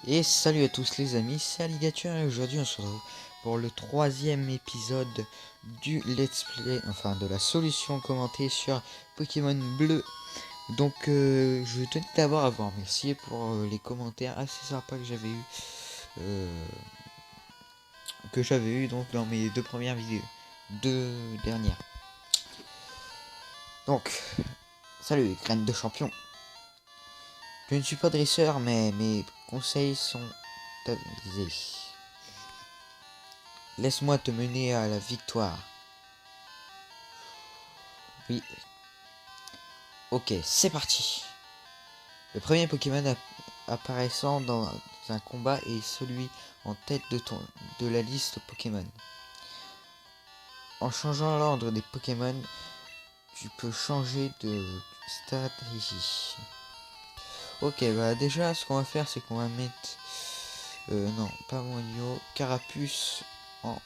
Et salut à tous les amis, c'est Alligator et aujourd'hui on se retrouve pour le troisième épisode du let's play, enfin de la solution commentée sur Pokémon Bleu. Donc je tenais d'abord à vous remercier pour les commentaires assez sympas euh, que j'avais eu donc dans mes deux premières vidéos, deux dernières. Donc, salut graines de champion. Je ne suis pas dresseur mais mes conseils sont avisés. Laisse-moi te mener à la victoire. Oui. Ok, c'est parti. Le premier Pokémon apparaissant dans un combat est celui en tête de la liste Pokémon. En changeant l'ordre des Pokémon, tu peux changer de stratégie. Ok, bah déjà ce qu'on va faire c'est qu'on va mettre... non, pas Monio, Carapuce en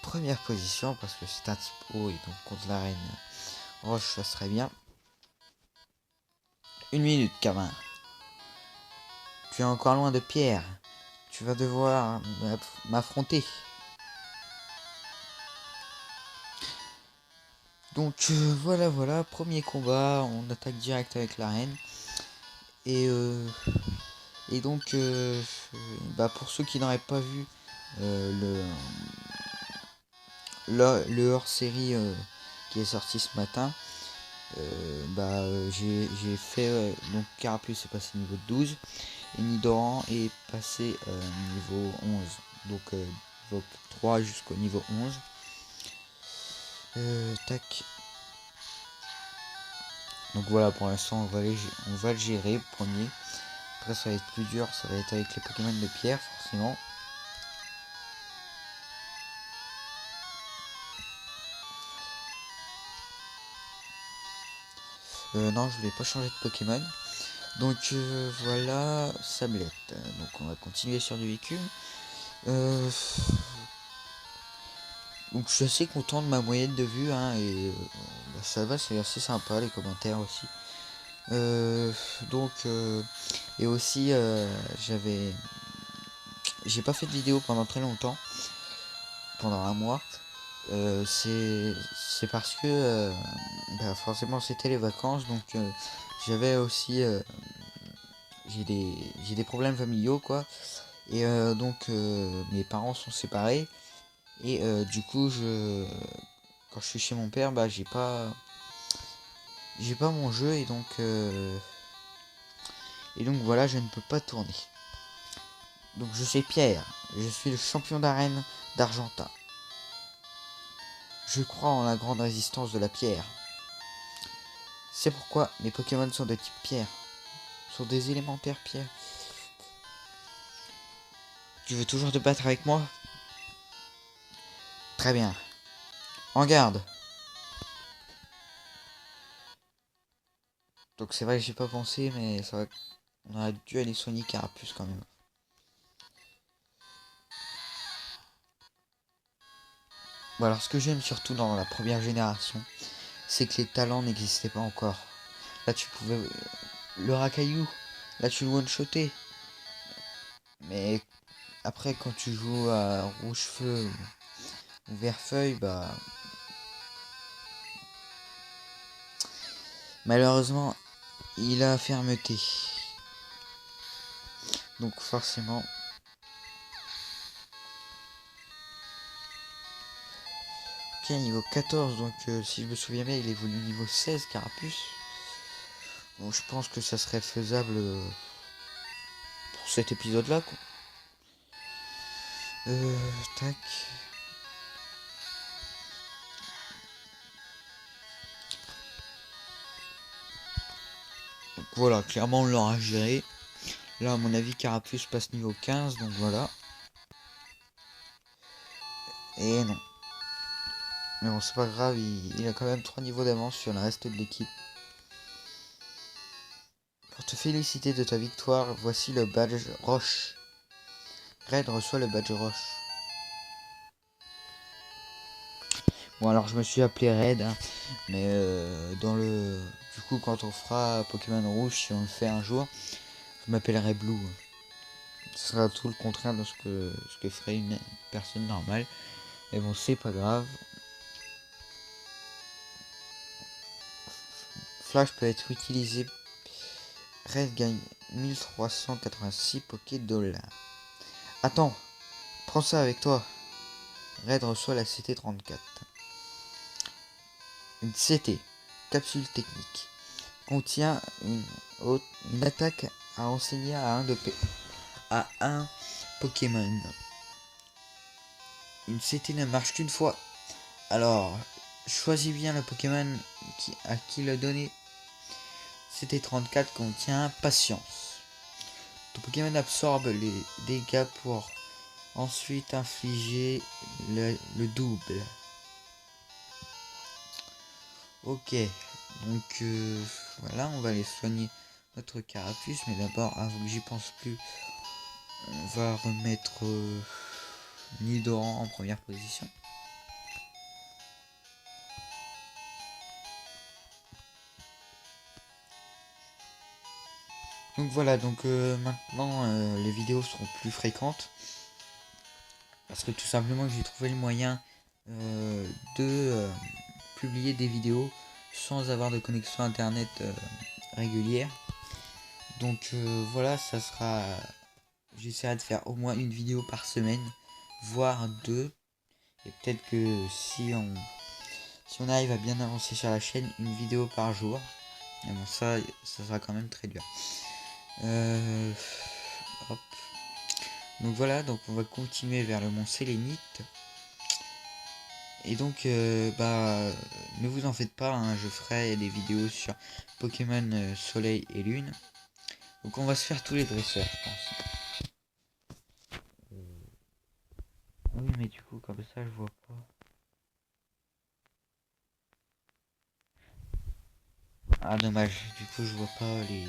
première position parce que c'est un type haut et donc contre la reine Roche ça serait bien. Une minute, Camin. Tu es encore loin de Pierre. Tu vas devoir m'affronter. Donc voilà, premier combat, on attaque direct avec la reine. Et, euh, et donc, pour ceux qui n'auraient pas vu le hors-série qui est sorti ce matin, j'ai fait, donc Carapuce est passé niveau 12 et Nidoran est passé niveau 11. Donc niveau 3 jusqu'au niveau 11. Tac. Donc voilà, pour l'instant on va le gérer premier. Après ça va être plus dur, ça va être avec les Pokémon de pierre forcément. Non, je voulais pas changer de Pokémon. Donc voilà, Sablette. Donc on va continuer sur du véhicule. Donc je suis assez content de ma moyenne de vues hein, et ça va, c'est assez sympa les commentaires aussi. Euh, donc et aussi j'ai pas fait de vidéo pendant très longtemps, pendant un mois. C'est parce que forcément c'était les vacances donc j'avais aussi j'ai des problèmes familiaux quoi et donc mes parents sont séparés et du coup quand je suis chez mon père bah j'ai pas mon jeu et donc voilà je ne peux pas tourner. Donc je suis Pierre, je suis le champion d'arène d'Argentin. Je crois en la grande résistance de la pierre. C'est pourquoi mes Pokémon sont de type pierre. Sont des élémentaires pierre. Tu veux toujours te battre avec moi? Très bien. En garde. Donc c'est vrai que j'ai pas pensé, mais c'est vrai qu'on aurait dû aller soigner Carapuce quand même. Bon alors ce que j'aime surtout dans la première génération, c'est que les talents n'existaient pas encore. Là tu pouvais... Le racaillou, là tu le one-shotais. Mais après quand tu joues à rouge-feu ou vert-feuille, bah... Malheureusement, il a fermeté. Donc forcément... Ok, niveau 14, donc si je me souviens bien, il évolue niveau 16, Carapuce. Bon, je pense que ça serait faisable pour cet épisode-là, quoi. Tac. Donc voilà, clairement on l'aura géré. Là, à mon avis, Carapuce passe niveau 15, donc voilà. Et non. Mais bon, c'est pas grave, il a quand même 3 niveaux d'avance sur le reste de l'équipe. Pour te féliciter de ta victoire, voici le badge Roche. Red reçoit le badge Roche. Bon, alors je me suis appelé Red, hein, mais dans le... Du coup, quand on fera Pokémon Rouge, si on le fait un jour, Je m'appellerai Blue. Ce sera tout le contraire de ce que ferait une personne normale. Mais bon, c'est pas grave. Flash peut être utilisé. Red gagne 1386 Poké Dollars. Attends, prends ça avec toi. Red reçoit la CT34. Une CT, capsule technique, contient une attaque à enseigner à un Pokémon. Une CT ne marche qu'une fois. Alors, choisis bien le Pokémon à qui le donner. CT34 contient Patience. Ton Pokémon absorbe les dégâts pour ensuite infliger le double. Ok, donc voilà, on va aller soigner notre carapuce, mais d'abord, avant que j'y pense plus, on va remettre Nidoran en première position. Donc voilà, donc maintenant les vidéos seront plus fréquentes, parce que tout simplement j'ai trouvé le moyen de publier des vidéos sans avoir de connexion internet régulière. Donc voilà, ça sera, j'essaierai de faire au moins une vidéo par semaine, voire deux, et peut-être que si on arrive à bien avancer sur la chaîne, une vidéo par jour. Et bon, ça sera quand même très dur. Hop. Donc voilà, donc on va continuer vers le mont Sélénite. Et donc ne vous en faites pas, hein, je ferai des vidéos sur Pokémon Soleil et Lune. Donc on va se faire tous les dresseurs, je pense. Oui, mais du coup comme ça je vois pas. Ah dommage, du coup je vois pas les...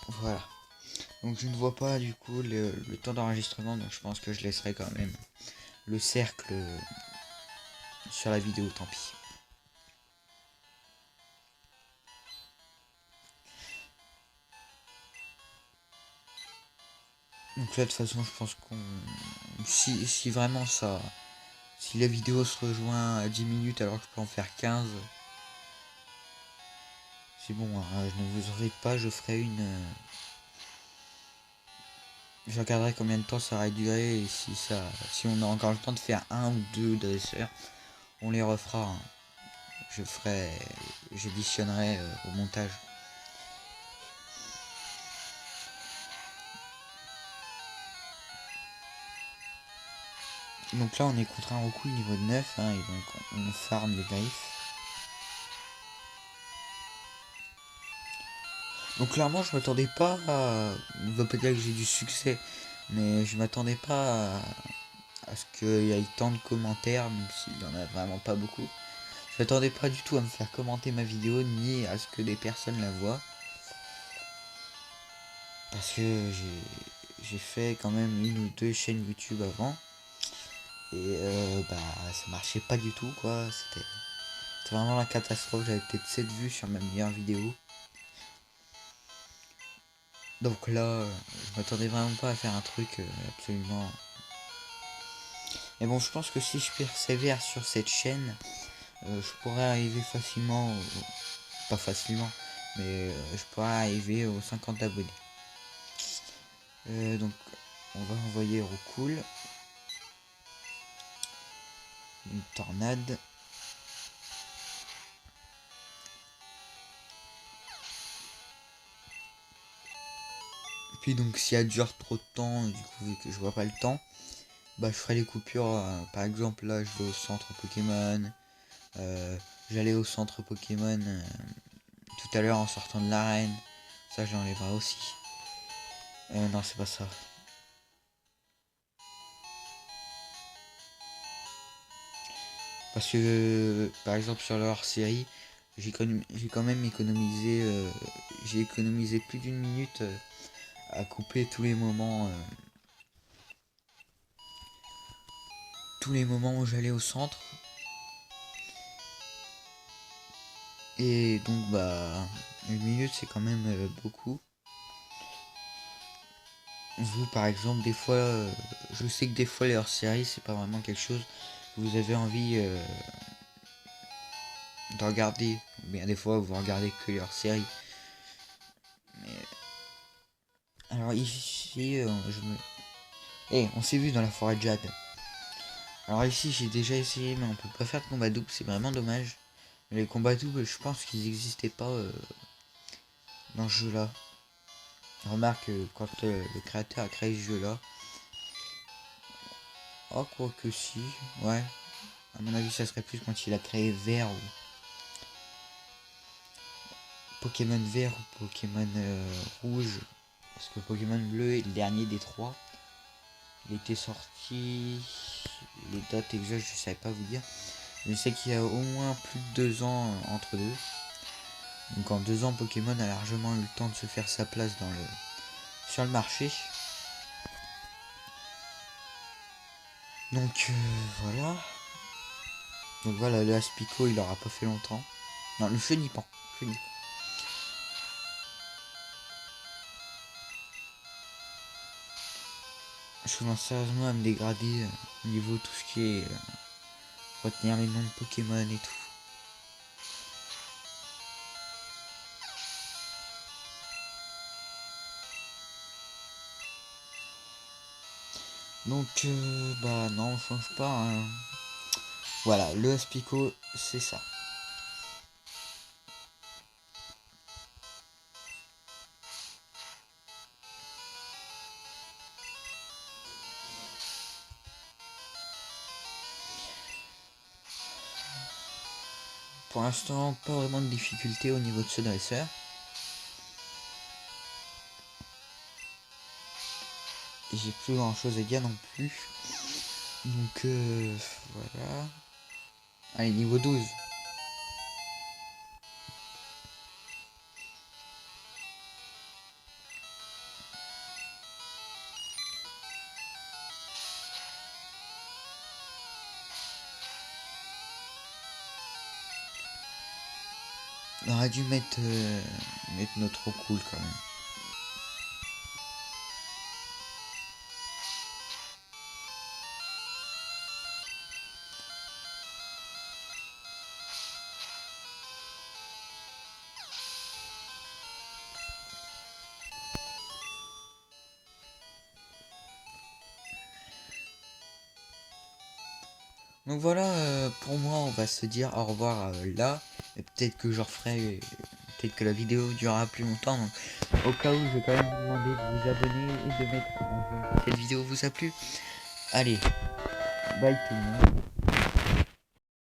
Voilà. Donc je ne vois pas du coup le temps d'enregistrement, donc je pense que je laisserai quand même le cercle sur la vidéo, tant pis. Donc là de toute façon je pense qu'on... Si vraiment ça... Si la vidéo se rejoint à 10 minutes alors que je peux en faire 15... C'est bon, hein, je ne vous aurai pas, je ferai une... Je regarderai combien de temps ça aurait duré et si on a encore le temps de faire un ou deux dresseurs, on les refera. Hein. J'additionnerai au montage. Donc là on est contre un Roku niveau 9 hein, et donc on farm les griffes. Donc clairement je m'attendais pas à... On va pas dire que j'ai du succès, mais je m'attendais pas à ce qu'il y ait tant de commentaires, même s'il y en a vraiment pas beaucoup. Je m'attendais pas du tout à me faire commenter ma vidéo, ni à ce que des personnes la voient. Parce que j'ai fait quand même une ou deux chaînes YouTube avant. Et ça marchait pas du tout quoi. C'était vraiment la catastrophe. J'avais peut-être 7 vues sur ma meilleure vidéo. Donc là, je m'attendais vraiment pas à faire un truc absolument... Mais bon, je pense que si je persévère sur cette chaîne, je pourrais arriver facilement, pas facilement, mais je pourrais arriver aux 50 abonnés. Donc on va envoyer Roucool. Une tornade. Et puis donc si elle dure trop de temps, du coup vu que je vois pas le temps, bah je ferai les coupures. Par exemple là je vais au centre Pokémon. J'allais au centre Pokémon tout à l'heure en sortant de l'arène. Ça je l'enlèverai aussi. Non c'est pas ça. Parce que par exemple sur leur série, j'ai quand même économisé j'ai économisé plus d'une minute à couper tous les moments où j'allais au centre. Et donc Une minute, c'est quand même beaucoup. Vous, par exemple, des fois, je sais que des fois, les hors-séries, c'est pas vraiment quelque chose que vous avez envie de regarder. Ou bien des fois, vous regardez que les hors-séries. Mais... Alors ici, on s'est vu dans la forêt de Jade. Alors ici, j'ai déjà essayé, mais on peut pas faire de combat double, c'est vraiment dommage. Les combats doubles, je pense qu'ils n'existaient pas dans ce jeu-là. Remarque, quand le créateur a créé ce jeu-là... Oh, quoi que si, ouais. À mon avis, ça serait plus quand il a créé Vert ou Pokémon Vert ou Pokémon Rouge. Parce que Pokémon Bleu est le dernier des trois. Il était sorti... Les dates exactes, je savais pas vous dire. Je sais qu'il y a au moins plus de 2 ans entre deux. Donc en 2 ans, Pokémon a largement eu le temps de se faire sa place sur le marché. Donc voilà. Donc voilà, le Aspico, il aura pas fait longtemps. Non, le Chenipan. Je commence sérieusement à me dégrader au niveau de tout ce qui est retenir les noms de Pokémon et tout. Donc bah non, on change pas. Hein. Voilà, le Aspico, c'est ça. Pour l'instant, pas vraiment de difficulté au niveau de ce dresseur. Et j'ai plus grand chose à dire non plus. Donc voilà. Allez, niveau 12. On aurait dû mettre notre cool quand même. Donc voilà, pour moi, on va se dire au revoir là. Et peut-être que je referai, peut-être que la vidéo durera plus longtemps. Donc, au cas où, je vais quand même vous demander de vous abonner et de mettre un j'aime si cette vidéo vous a plu. Allez, bye tout le monde.